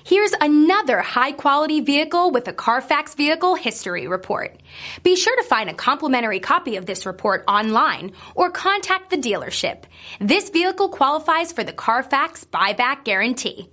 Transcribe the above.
Here's another high-quality vehicle with a Carfax Vehicle History Report. Be sure to find a complimentary copy of this report online or contact the dealership. This vehicle qualifies for the Carfax Buyback Guarantee.